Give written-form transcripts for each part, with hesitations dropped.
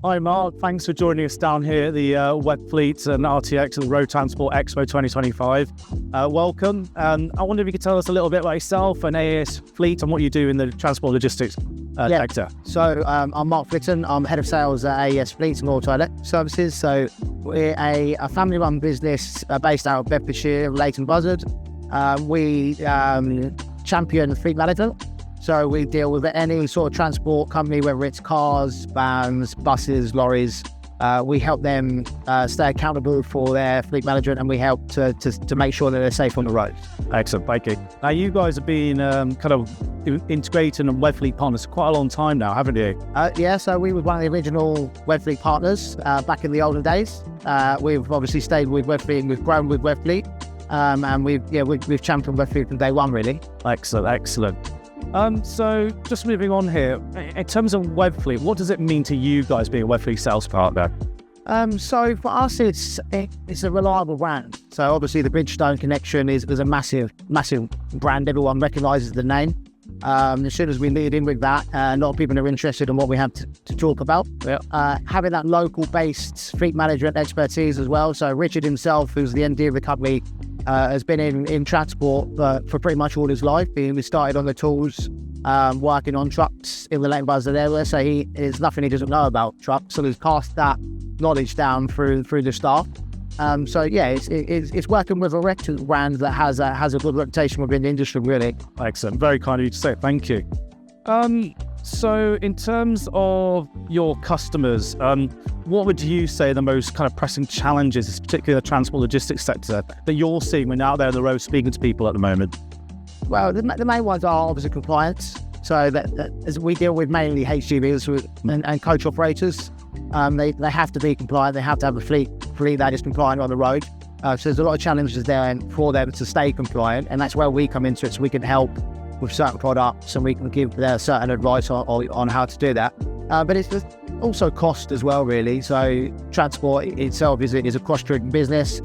Hi Mark, thanks for joining us down here at the Webfleet and RTX and Road Transport Expo 2025. Welcome. I wonder if you could tell us a little bit about yourself and AES Fleet and what you do in the transport logistics sector. So I'm Marc Flitton. I'm Head of Sales at AES Fleet and Auto Electric Services. So we're a family-run business based out of Bedfordshire, Leighton Buzzard. We champion fleet management. So we deal with any sort of transport company, whether it's cars, vans, buses, lorries. We help them stay accountable for their fleet management, and we help to make sure that they're safe on the road. Excellent, thank you. Now you guys have been kind of integrating and Webfleet partners for quite a long time now, haven't you? Yeah, so we were one of the original Webfleet partners back in the olden days. We've obviously stayed with Webfleet and we've grown with Webfleet. And we've championed Webfleet from day one, really. Excellent. So just moving on here, in terms of Webfleet, what does it mean to you guys being a Webfleet sales partner? So for us, it's a reliable brand. So obviously the Bridgestone connection is a massive brand. Everyone recognises the name. As soon as we lead in with that, a lot of people are interested in what we have to talk about. Yeah. Having that local-based fleet management expertise as well. So Richard himself, who's the MD of the company, has been in transport for pretty much all his life. He started on the tools, working on trucks in the Leighton Buzzard area. So there's nothing he doesn't know about trucks. So he's passed that knowledge down through the staff. So yeah, it's working with a reputable brand that has a good reputation within the industry, really. Excellent. Very kind of you to say. Thank you. So in terms of your customers, what would you say are the most kind of pressing challenges, particularly the transport logistics sector, that you're seeing when you're out there on the road speaking to people at the moment? Well, the main ones are obviously compliance. So that as we deal with mainly HGVs and coach operators, they have to be compliant. They have to have a fleet that is compliant on the road. So there's a lot of challenges there for them to stay compliant, and that's where we come into it. So we can help with certain products, and we can give them certain advice on how to do that. But it's also cost as well, really. So transport itself is a cost-driven business.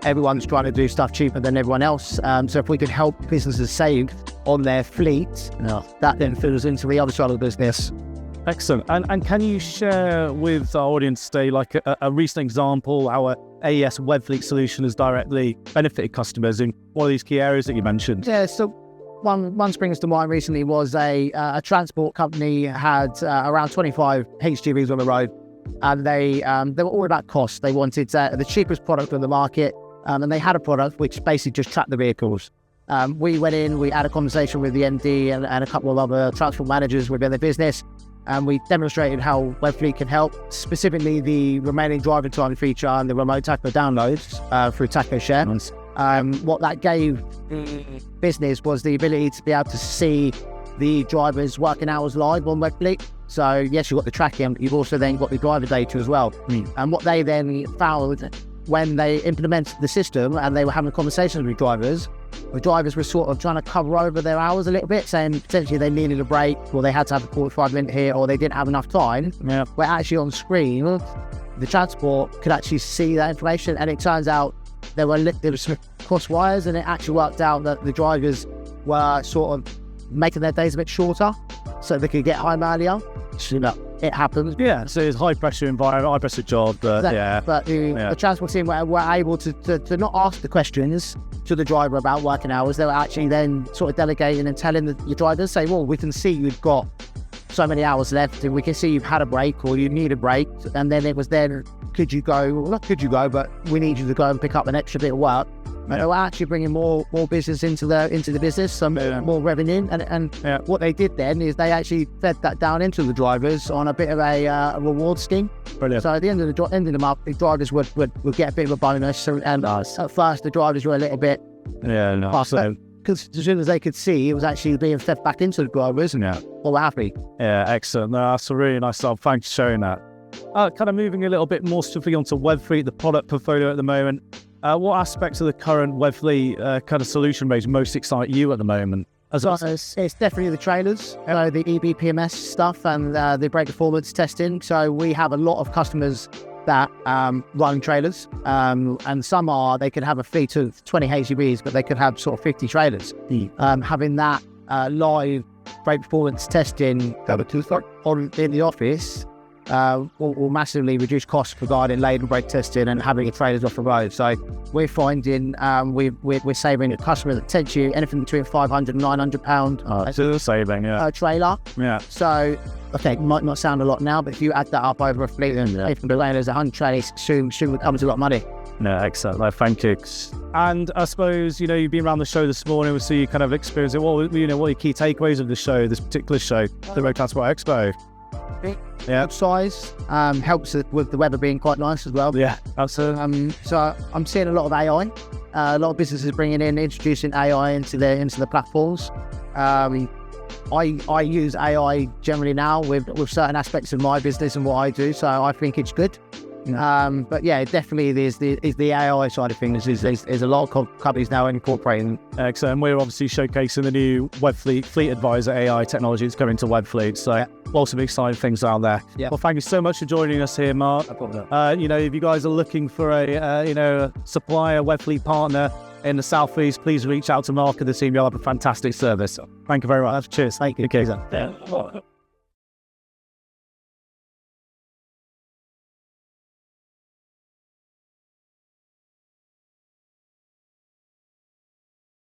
Everyone's trying to do stuff cheaper than everyone else. So if we can help businesses save on their fleet, that then fills into the other side of the business. Excellent. And can you share with our audience today, like a recent example, how a AES Webfleet solution has directly benefited customers in one of these key areas that you mentioned? Yeah, so one springs to mind recently was a transport company had around 25 HGVs on the road, and they were all about cost. They wanted the cheapest product on the market, and they had a product which basically just tracked the vehicles. We went in, we had a conversation with the MD and a couple of other transport managers within the business, and we demonstrated how Webfleet can help, specifically the remaining driving time feature and the remote taco downloads through Taco Share. Nice. What that gave business was the ability to be able to see the driver's working hours live on Webfleet. So yes, you've got the tracking, but you've also then got the driver data as well. And what they then found when they implemented the system and they were having conversations with drivers, the drivers were sort of trying to cover over their hours a little bit, saying potentially they needed a break, or they had to have a 45-minute here, or they didn't have enough time. Yeah. Where actually on screen, the transport could actually see that information, and it turns out there was some cross wires, and it actually worked out that the drivers were sort of making their days a bit shorter so they could get home earlier. So it happens. Yeah, so it's high pressure environment, high pressure job, but the transport team were able to not ask the questions to the driver about working hours. They were actually then sort of delegating and telling the drivers, say, well, we can see you've got so many hours left, and we can see you've had a break or you need a break. And then it was then, could you go, well, not could you go, but we need you to go and pick up an extra bit of work. And they were actually bringing more business into the business, some more revenue. And what they did then is they actually fed that down into the drivers on a bit of a reward scheme. Brilliant. So at the end of the month, the drivers would get a bit of a bonus. And at first, the drivers were a little bit faster, because as soon as they could see it was actually being fed back into the drivers, and all were happy. Yeah, excellent. No, that's a really nice job. Thanks for sharing that. Kind of moving a little bit more specifically onto Webfleet, the product portfolio at the moment. What aspects of the current Webfleet kind of solution range most excite you at the moment? It's definitely the trailers, the EBPMS stuff and the brake performance testing. So we have a lot of customers that run trailers, and some they could have a fleet of 20 HGVs, but they could have sort of 50 trailers. Having that live brake performance testing in the office will massively reduce costs regarding laden and brake testing and having your trailers off the road. So we're finding we're saving a customer potentially anything between £500 and £900 So saving, per trailer. Yeah. So, okay, it might not sound a lot now, but if you add that up over a fleet and if the trailers 100 trailers, soon becomes a lot of money. No, excellent. No, thank you. And I suppose, you've been around the show this morning, so you kind of experienced it. What are your key takeaways of the show, this particular show, the Road Transport Expo? Yeah. Size helps with the weather being quite nice as well. Yeah, absolutely. So I'm seeing a lot of AI. A lot of businesses introducing AI into the platforms. I use AI generally now with certain aspects of my business and what I do, so I think it's good. But yeah, definitely there's the AI side of things. There's a lot of companies now incorporating. Excellent. We're obviously showcasing the new Webfleet Fleet Advisor AI technology that's coming to Webfleet. So lots of exciting things out there. Yeah. Well, thank you so much for joining us here, Mark. No problem. If you guys are looking for a supplier, Webfleet partner in the Southeast, please reach out to Mark and the team. You'll have a fantastic service. Thank you very much. Cheers. Thank you. Okay.